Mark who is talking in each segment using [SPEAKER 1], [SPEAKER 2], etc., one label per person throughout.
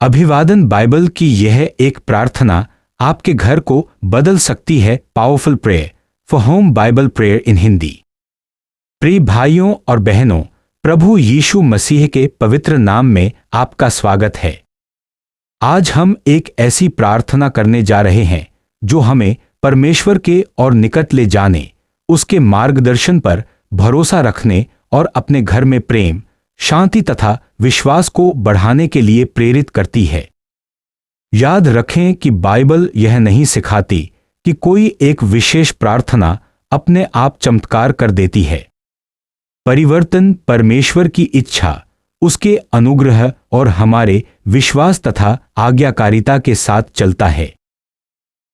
[SPEAKER 1] अभिवादन बाइबल की यह एक प्रार्थना आपके घर को बदल सकती है। Powerful prayer for home Bible prayer इन हिंदी। प्रिय भाइयों और बहनों, प्रभु यीशु मसीह के पवित्र नाम में आपका स्वागत है। आज हम एक ऐसी प्रार्थना करने जा रहे हैं जो हमें परमेश्वर के और निकट ले जाने, उसके मार्गदर्शन पर भरोसा रखने और अपने घर में प्रेम, शांति तथा विश्वास को बढ़ाने के लिए प्रेरित करती है। याद रखें कि बाइबल यह नहीं सिखाती कि कोई एक विशेष प्रार्थना अपने आप चमत्कार कर देती है। परिवर्तन परमेश्वर की इच्छा, उसके अनुग्रह और हमारे विश्वास तथा आज्ञाकारिता के साथ चलता है।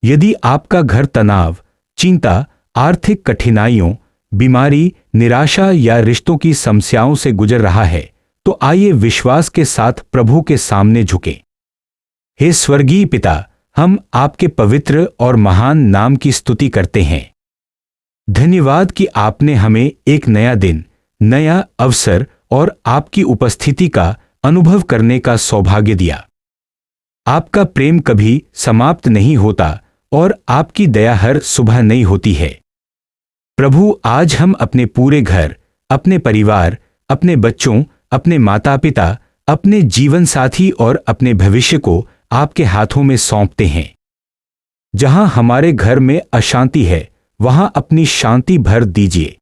[SPEAKER 1] यदि आपका घर तनाव, चिंता, आर्थिक कठिनाइयों, बीमारी, निराशा या रिश्तों की समस्याओं से गुजर रहा है, तो आइए विश्वास के साथ प्रभु के सामने झुकें। हे स्वर्गीय पिता, हम आपके पवित्र और महान नाम की स्तुति करते हैं। धन्यवाद कि आपने हमें एक नया दिन, नया अवसर और आपकी उपस्थिति का अनुभव करने का सौभाग्य दिया। आपका प्रेम कभी समाप्त नहीं होता और आपकी दया हर सुबह नई होती है। प्रभु, आज हम अपने पूरे घर, अपने परिवार, अपने बच्चों, अपने माता पिता, अपने जीवन साथी और अपने भविष्य को आपके हाथों में सौंपते हैं। जहां हमारे घर में अशांति है, वहां अपनी शांति भर दीजिए।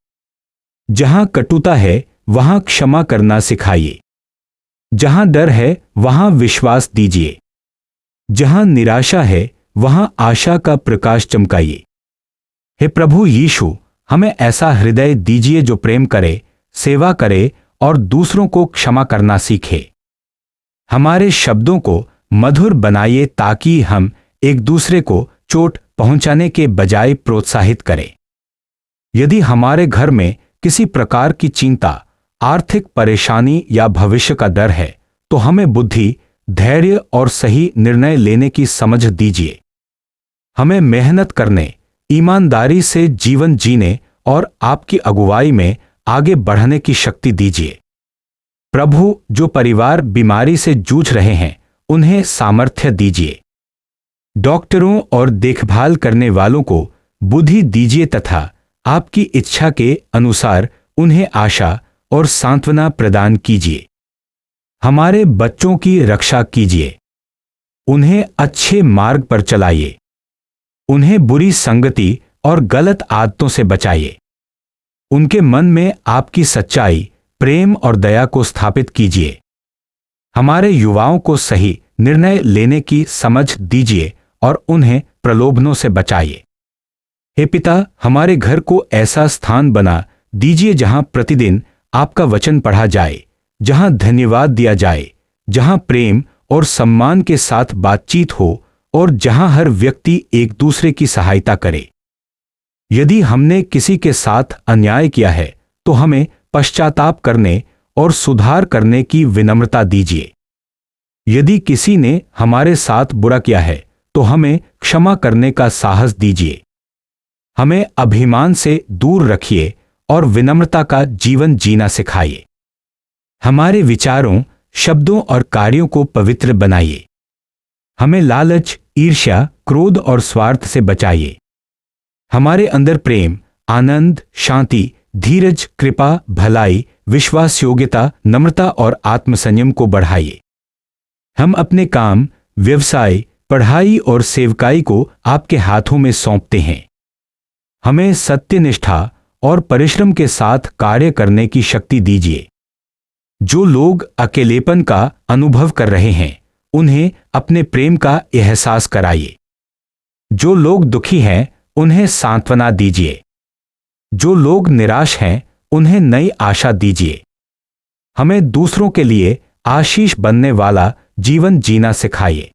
[SPEAKER 1] जहां कटुता है, वहां क्षमा करना सिखाइए। जहां डर है, वहां विश्वास दीजिए। जहां निराशा है, वहां आशा का प्रकाश चमकाइए। हे प्रभु यीशु, हमें ऐसा हृदय दीजिए जो प्रेम करे, सेवा करे और दूसरों को क्षमा करना सीखे। हमारे शब्दों को मधुर बनाइए ताकि हम एक दूसरे को चोट पहुंचाने के बजाय प्रोत्साहित करें। यदि हमारे घर में किसी प्रकार की चिंता, आर्थिक परेशानी या भविष्य का डर है, तो हमें बुद्धि, धैर्य और सही निर्णय लेने की समझ दीजिए। हमें मेहनत करने, ईमानदारी से जीवन जीने और आपकी अगुवाई में आगे बढ़ने की शक्ति दीजिए। प्रभु, जो परिवार बीमारी से जूझ रहे हैं, उन्हें सामर्थ्य दीजिए। डॉक्टरों और देखभाल करने वालों को बुद्धि दीजिए तथा आपकी इच्छा के अनुसार उन्हें आशा और सांत्वना प्रदान कीजिए। हमारे बच्चों की रक्षा कीजिए। उन्हें अच्छे मार्ग पर चलाइए। उन्हें बुरी संगति और गलत आदतों से बचाइए। उनके मन में आपकी सच्चाई, प्रेम और दया को स्थापित कीजिए। हमारे युवाओं को सही निर्णय लेने की समझ दीजिए और उन्हें प्रलोभनों से बचाइए। हे पिता, हमारे घर को ऐसा स्थान बना दीजिए जहां प्रतिदिन आपका वचन पढ़ा जाए, जहां धन्यवाद दिया जाए, जहां प्रेम और सम्मान के साथ बातचीत हो और जहां हर व्यक्ति एक दूसरे की सहायता करे। यदि हमने किसी के साथ अन्याय किया है, तो हमें पश्चाताप करने और सुधार करने की विनम्रता दीजिए। यदि किसी ने हमारे साथ बुरा किया है, तो हमें क्षमा करने का साहस दीजिए। हमें अभिमान से दूर रखिए और विनम्रता का जीवन जीना सिखाइए। हमारे विचारों, शब्दों और कार्यों को पवित्र बनाइए। हमें लालच, ईर्ष्या, क्रोध और स्वार्थ से बचाइए। हमारे अंदर प्रेम, आनंद, शांति, धीरज, कृपा, भलाई, विश्वास योग्यता, नम्रता और आत्मसंयम को बढ़ाइए। हम अपने काम, व्यवसाय, पढ़ाई और सेवकाई को आपके हाथों में सौंपते हैं। हमें सत्यनिष्ठा और परिश्रम के साथ कार्य करने की शक्ति दीजिए। जो लोग अकेलेपन का अनुभव कर रहे हैं, उन्हें अपने प्रेम का एहसास कराइए। जो लोग दुखी हैं, उन्हें सांत्वना दीजिए। जो लोग निराश हैं, उन्हें नई आशा दीजिए। हमें दूसरों के लिए आशीष बनने वाला जीवन जीना सिखाइए।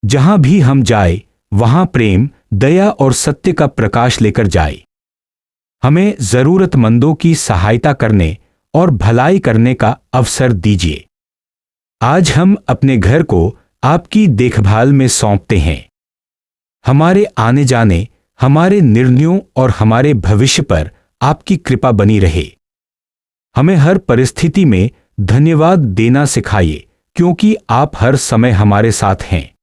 [SPEAKER 1] जहां भी हम जाए, वहां प्रेम, दया और सत्य का प्रकाश लेकर जाए। हमें जरूरतमंदों की सहायता करने और भलाई करने का अवसर दीजिए। आज हम अपने घर को आपकी देखभाल में सौंपते हैं। हमारे आने जाने, हमारे निर्णयों और हमारे भविष्य पर आपकी कृपा बनी रहे। हमें हर परिस्थिति में धन्यवाद देना सिखाइए क्योंकि आप हर समय हमारे साथ हैं।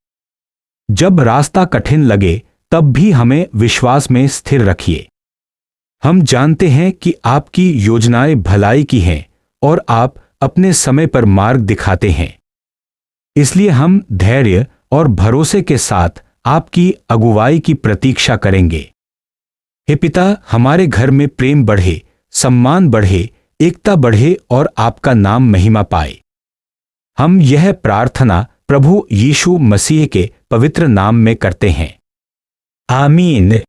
[SPEAKER 1] जब रास्ता कठिन लगे तब भी हमें विश्वास में स्थिर रखिए। हम जानते हैं कि आपकी योजनाएं भलाई की हैं और आप अपने समय पर मार्ग दिखाते हैं। इसलिए हम धैर्य और भरोसे के साथ आपकी अगुवाई की प्रतीक्षा करेंगे। हे पिता, हमारे घर में प्रेम बढ़े, सम्मान बढ़े, एकता बढ़े और आपका नाम महिमा पाए। हम यह प्रार्थना प्रभु यीशु मसीह के पवित्र नाम में करते हैं। आमीन।